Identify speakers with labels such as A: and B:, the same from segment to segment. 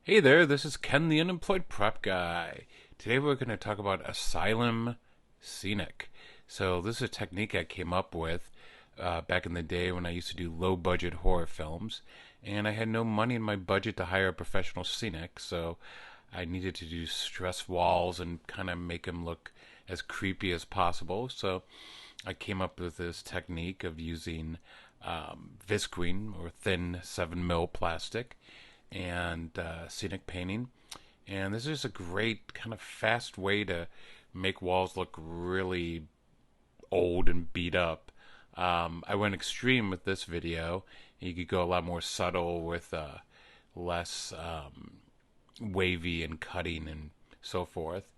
A: Hey there, this is Ken the Unemployed Prep Guy. Today we're going to talk about Asylum Scenic. So, this is a technique I came up with back in the day when I used to do low budget horror films, and I had no money in my budget to hire a professional scenic, so I needed to do stress walls and kind of make them look as creepy as possible. So, I came up with this technique of using visqueen or thin 7 mil plastic and scenic painting. And this is a great kind of fast way to make walls look really old and beat up. I went extreme with this video. You could go a lot more subtle with less wavy and cutting and so forth.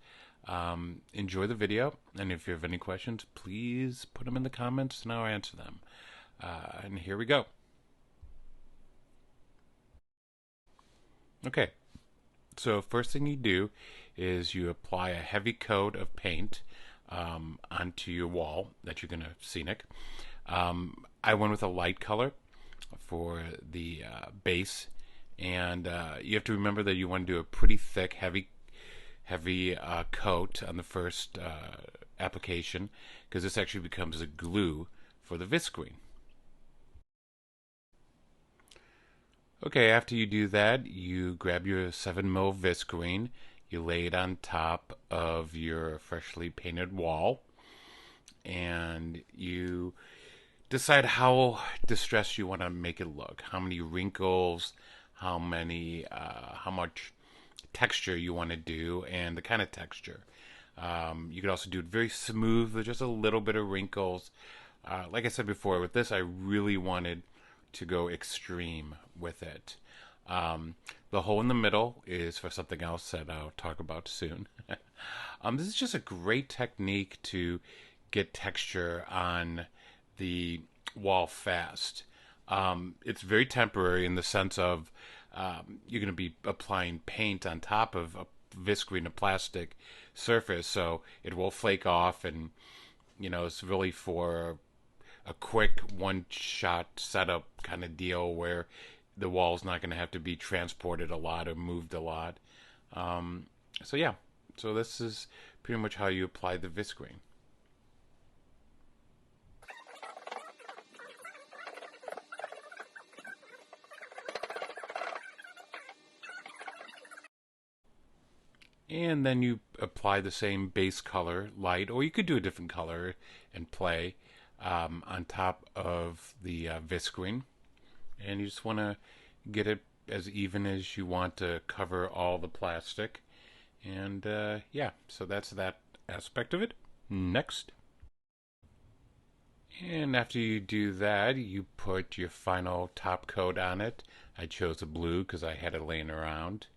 A: Enjoy the video, and if you have any questions, please put them in the comments and I'll answer them. And here we go. Okay, so first thing you do is you apply a heavy coat of paint onto your wall that you're going to scenic. I went with a light color for the base, and you have to remember that you want to do a pretty thick, heavy coat on the first application because this actually becomes a glue for the visqueen. Okay, after you do that, you grab your 7 mil visqueen, you lay it on top of your freshly painted wall, and you decide how distressed you want to make it look. How many wrinkles, how much texture you want to do, and the kind of texture. You could also do it very smooth with just a little bit of wrinkles. Like I said before, with this, I really wanted to go extreme with it. The hole in the middle is for something else that I'll talk about soon. This is just a great technique to get texture on the wall fast. It's very temporary in the sense of you're going to be applying paint on top of a visqueen, a plastic surface, so it will flake off, and it's really for a quick one shot setup kind of deal where the wall's not going to have to be transported a lot or moved a lot. So yeah, so this is pretty much how you apply the visqueen. And then you apply the same base color, light, or you could do a different color and play on top of the visqueen. And you just want to get it as even as you want to cover all the plastic. And yeah, so that's that aspect of it. Next. And after you do that, you put your final top coat on it. I chose a blue because I had it laying around.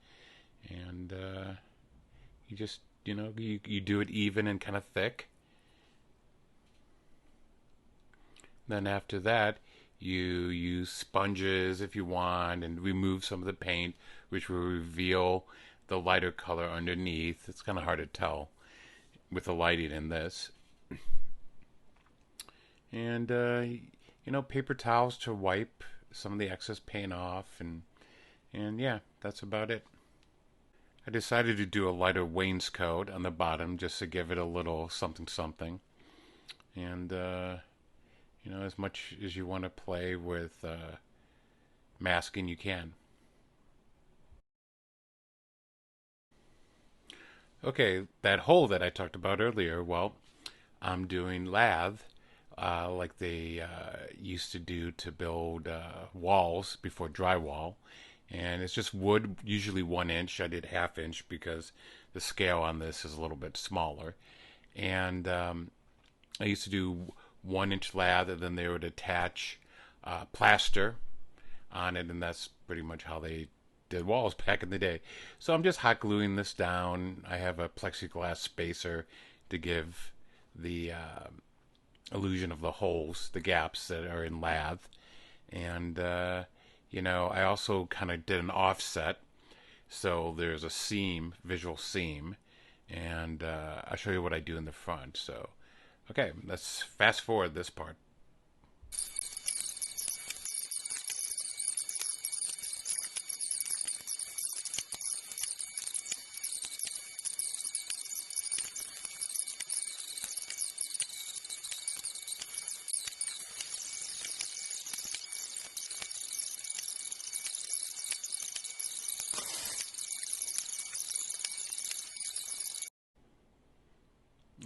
A: And you just, you do it even and kind of thick. Then after that, you use sponges if you want and remove some of the paint, which will reveal the lighter color underneath. It's kind of hard to tell with the lighting in this. And, paper towels to wipe some of the excess paint off. And yeah, that's about it. I decided to do a lighter wainscot on the bottom just to give it a little something something. And, as much as you want to play with masking, you can. Okay, that hole that I talked about earlier, well, I'm doing lath like they used to do to build walls before drywall. And it's just wood, usually 1 inch. I did half-inch because the scale on this is a little bit smaller. And I used to do 1 inch lath, and then they would attach plaster on it, and that's pretty much how they did walls back in the day. So I'm just hot gluing this down. I have a plexiglass spacer to give the illusion of the holes, the gaps that are in lath. And, I also kind of did an offset. So there's a seam, visual seam. And I'll show you what I do in the front. So, okay, let's fast forward this part.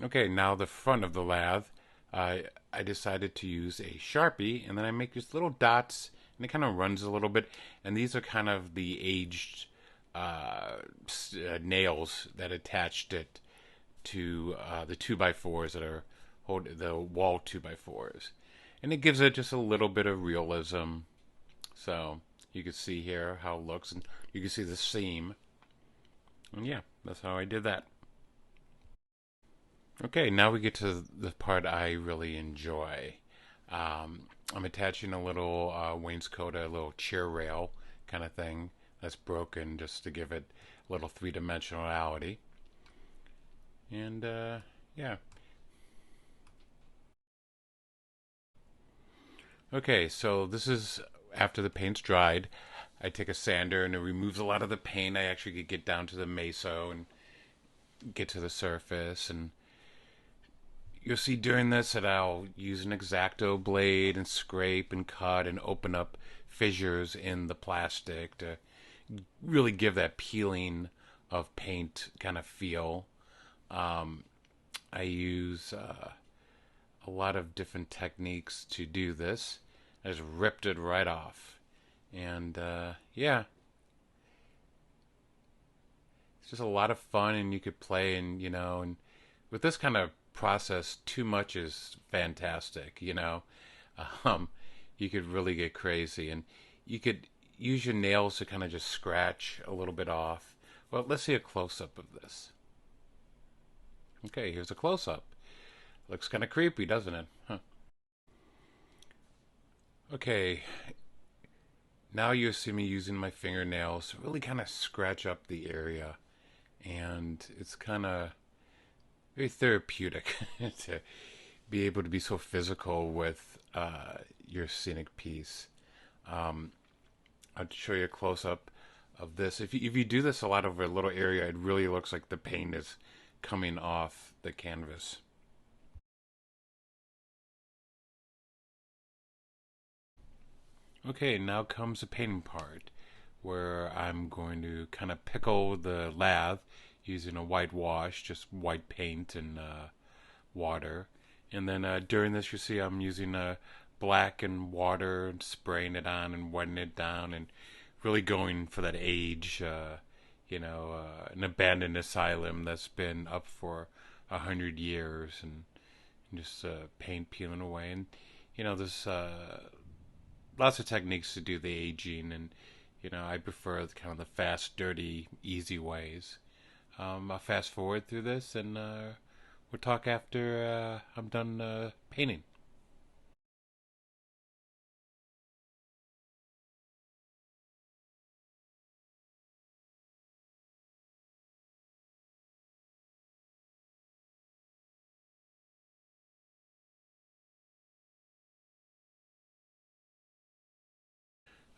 A: Okay, now the front of the lath, I decided to use a Sharpie, and then I make just little dots, and it kind of runs a little bit. And these are kind of the aged nails that attached it to the 2x4s that are the wall 2x4s, and it gives it just a little bit of realism. So you can see here how it looks, and you can see the seam. And yeah, that's how I did that. Okay, now we get to the part I really enjoy. I'm attaching a little wainscot, a little chair rail kind of thing that's broken just to give it a little three-dimensionality. And yeah. Okay, so this is after the paint's dried. I take a sander and it removes a lot of the paint. I actually could get down to the meso and get to the surface. And you'll see during this that I'll use an X-Acto blade and scrape and cut and open up fissures in the plastic to really give that peeling of paint kind of feel. Um, I use a lot of different techniques to do this. I just ripped it right off. And yeah, it's just a lot of fun, and you could play, and and with this kind of process, too much is fantastic. Um, you could really get crazy, and you could use your nails to kind of just scratch a little bit off. Well, let's see a close up of this. Okay, here's a close up. Looks kind of creepy, doesn't it? Huh. Okay, now you see me using my fingernails to really kind of scratch up the area, and it's kind of very therapeutic to be able to be so physical with your scenic piece. Um, I'll show you a close up of this. If you do this a lot over a little area, it really looks like the paint is coming off the canvas. Okay, now comes the painting part, where I'm going to kind of pickle the lath using a white wash, just white paint and water. And then during this, you see I'm using black and water and spraying it on and wetting it down and really going for that age, an abandoned asylum that's been up for 100 years, and just paint peeling away. And there's lots of techniques to do the aging, and I prefer kind of the fast, dirty, easy ways. I'll fast forward through this, and we'll talk after I'm done painting.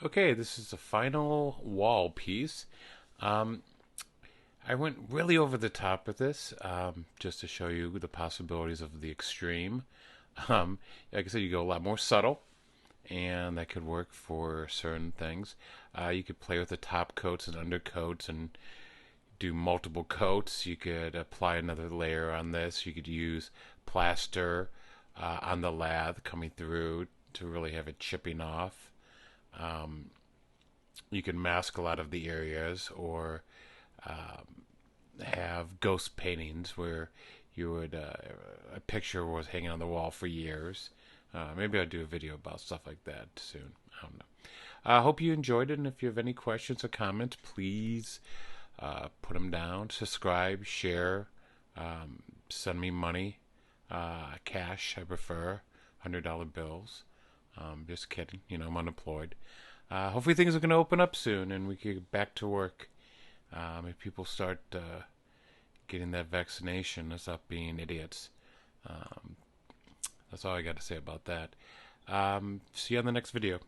A: Okay, this is the final wall piece. Um, I went really over the top with this, just to show you the possibilities of the extreme. Like I said, you go a lot more subtle, and that could work for certain things. You could play with the top coats and undercoats and do multiple coats. You could apply another layer on this. You could use plaster on the lath coming through to really have it chipping off. Um, you can mask a lot of the areas, or have ghost paintings where you would a picture was hanging on the wall for years. Maybe I'll do a video about stuff like that soon. I don't know. I hope you enjoyed it, and if you have any questions or comments, please put them down. Subscribe, share, send me money, cash. I prefer $100 bills. Just kidding. I'm unemployed. Hopefully things are going to open up soon, and we can get back to work. If people start getting that vaccination and stop being idiots. Um, that's all I got to say about that. See you on the next video.